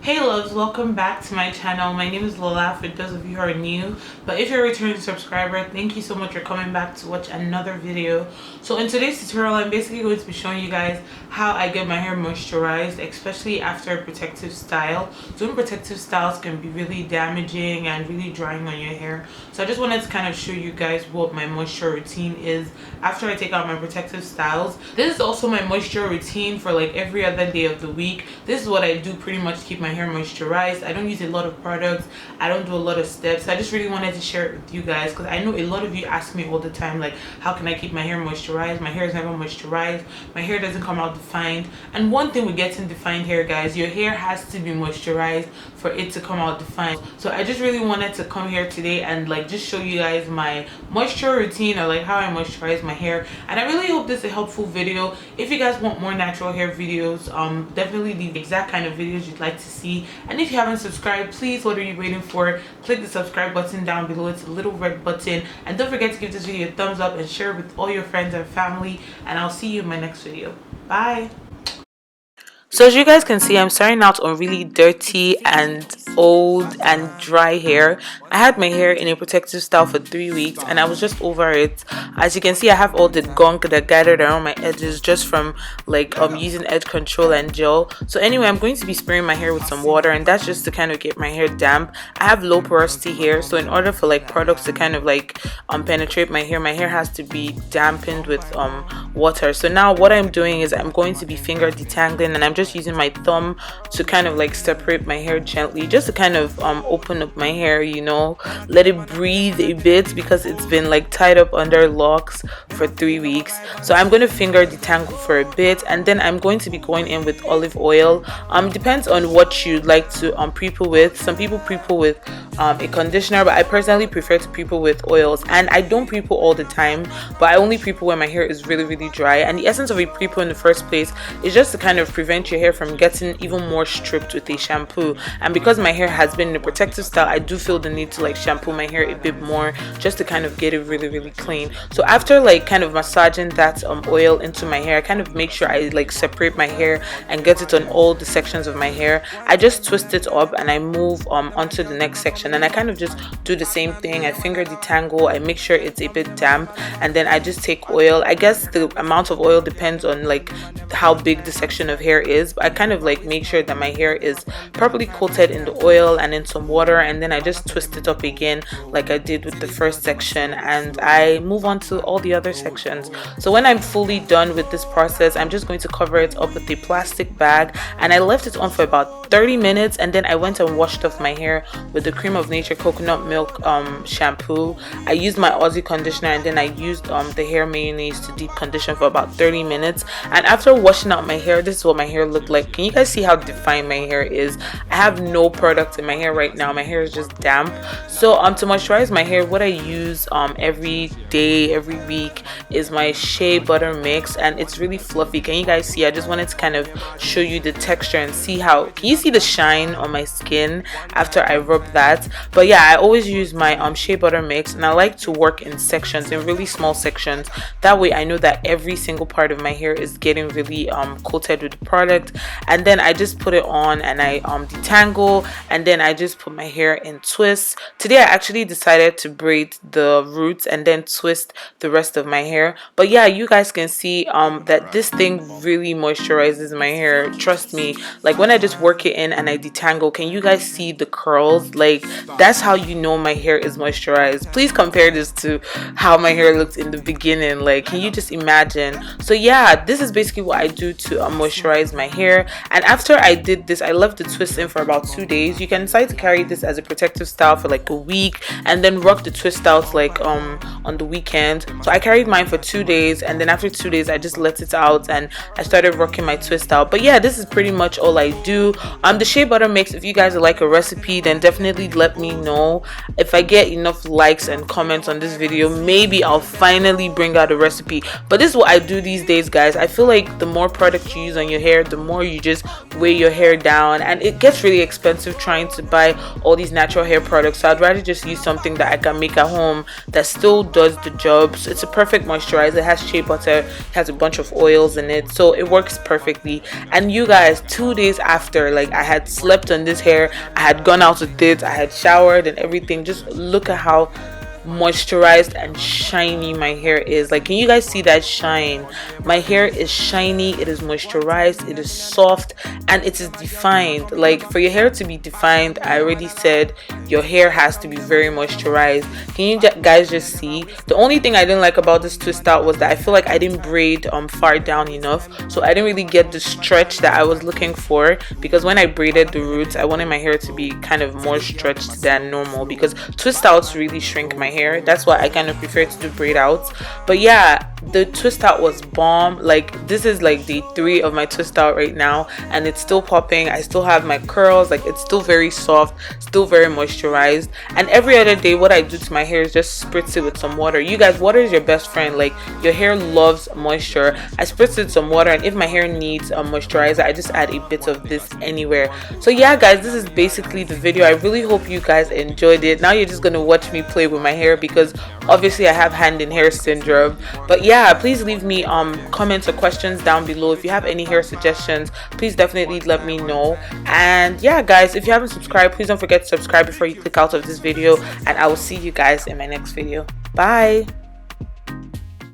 Hey loves, welcome back to my channel. My name is Lola for those of you who are new, but if you're a returning subscriber, thank you so much for coming back to watch another video. So in today's tutorial, I'm basically going to be showing you guys how I get my hair moisturized, especially after a protective style. Doing protective styles can be really damaging and really drying on your hair. So I just wanted to kind of show you guys what my moisture routine is after I take out my protective styles. This is also my moisture routine for like every other day of the week. This is what I do pretty much to keep my hair moisturized. I don't use a lot of products, I don't do a lot of steps. I just really wanted to share it with you guys because I know a lot of you ask me all the time, like, how can I keep my hair moisturized? My hair is never moisturized, my hair doesn't come out defined. And one thing with getting defined hair, guys, your hair has to be moisturized for it to come out defined. So I just really wanted to come here today and like just show you guys my moisture routine, or like how I moisturize my hair. And I really hope this is a helpful video. If you guys want more natural hair videos, definitely the exact kind of videos you'd like to see. And if you haven't subscribed, please, what are you waiting for? Click the subscribe button down below. It's a little red button, and don't forget to give this video a thumbs up and share it with all your friends and family. And I'll see you in my next video. Bye. So as you guys can see, I'm starting out on really dirty and old and dry hair. I had my hair in a protective style for 3 weeks and I was just over it. As you can see, I have all the gunk that gathered around my edges just from like using edge control and gel. So anyway, I'm going to be spraying my hair with some water, and that's just to kind of get my hair damp. I have low porosity hair, so in order for like products to kind of like penetrate my hair has to be dampened with water. So now what I'm doing is I'm going to be finger detangling, and I'm just using my thumb to kind of like separate my hair gently, just to kind of open up my hair, you know, let it breathe a bit because it's been like tied up under locks for 3 weeks. So I'm going to finger detangle for a bit, and then I'm going to be going in with olive oil. Depends on what you'd like to pre-poo with. Some people pre-poo with a conditioner, but I personally prefer to pre-poo with oils. And I don't pre-poo all the time, but I only pre-poo when my hair is really dry. And the essence of a pre-poo in the first place is just to kind of prevent your hair from getting even more stripped with a shampoo. And because my hair has been in a protective style, I do feel the need to like shampoo my hair a bit more just to kind of get it really clean. So after like kind of massaging that oil into my hair, I kind of make sure I like separate my hair and get it on all the sections of my hair. I just twist it up and I move onto the next section, and I kind of just do the same thing. I finger detangle, I make sure it's a bit damp, and then I just take oil. I guess the amount of oil depends on like how big the section of hair is, but I kind of like make sure that my hair is properly coated in the oil and in some water, and then I just twist it up again like I did with the first section, and I move on to all the other sections. So when I'm fully done with this process, I'm just going to cover it up with a plastic bag, and I left it on for about 30 minutes, and then I went and washed off my hair with the Creme of Nature coconut milk shampoo. I used my Aussie conditioner, and then I used the hair mayonnaise to deep condition for about 30 minutes. And after washing out my hair, this is what my hair looked like. Can you guys see how defined my hair is? I have no product in my hair right now. My hair is just damp. So to moisturize my hair, what I use every day, every week, is my Shea Butter mix, and it's really fluffy. Can you guys see? I just wanted to kind of show you the texture and see how, can you see the shine on my skin after I rub that? But yeah, I always use my Shea Butter mix, and I like to work in sections, in really small sections. That way I know that every single part of my hair is getting really coated with the product. And then I just put it on and I detangle, and then I just put my hair in twists. Today I actually decided to braid the roots and then twist the rest of my hair. But yeah, you guys can see that this thing really moisturizes my hair. Trust me, like when I just work it in and I detangle, can you guys see the curls? Like, that's how you know my hair is moisturized. Please compare this to how my hair looked in the beginning. Like, can you just imagine? So yeah, this is basically what I do to moisturize my hair. And after I did this, I left the twist in for about 2 days. You can decide to carry this as a protective style for like a week and then rock the twist out like on the weekend. So I carried mine for 2 days, and then after 2 days I just let it out and I started rocking my twist out. But yeah, this is pretty much all I do. The Shea Butter mix, if you guys would like a recipe, then definitely let me know. If I get enough likes and comments on this video, maybe I'll finally bring out a recipe. But this is what I do these days, guys. I feel like the more product you use on your hair, the more you just weigh your hair down, and it gets really expensive trying to buy all these natural hair products. So I'd rather just use something that I can make at home that still does the job. So it's a perfect moisturizer. It has shea butter, it has a bunch of oils in it, so it works perfectly. And you guys, 2 days after, like like I had slept on this hair, I had gone out with it, I had showered and everything. Just look at how moisturized and shiny my hair is. Like, can you guys see that shine? My hair is shiny, it is moisturized, it is soft, and it is defined. Like, for your hair to be defined, I already said your hair has to be very moisturized. Can you guys just see? The only thing I didn't like about this twist out was that I feel like I didn't braid far down enough, so I didn't really get the stretch that I was looking for, because when I braided the roots, I wanted my hair to be kind of more stretched than normal, because twist outs really shrink my hair. That's why I kind of prefer to do braid outs. But yeah, the twist out was bomb. Like, this is like day 3 of my twist out right now, and it's still popping. I still have my curls. Like, it's still very soft, still very moisturized. And every other day, what I do to my hair is just spritz it with some water. You guys, water is your best friend. Like, your hair loves moisture. I spritz it with some water, and if my hair needs a moisturizer, I just add a bit of this anywhere. So yeah guys, this is basically the video. I really hope you guys enjoyed it. Now you're just gonna watch me play with my hair, because obviously I have hand in hair syndrome. But yeah, please leave me comments or questions down below. If you have any hair suggestions, please definitely let me know. And yeah guys, if you haven't subscribed, please don't forget to subscribe before you click out of this video, and I will see you guys in my next video. Bye.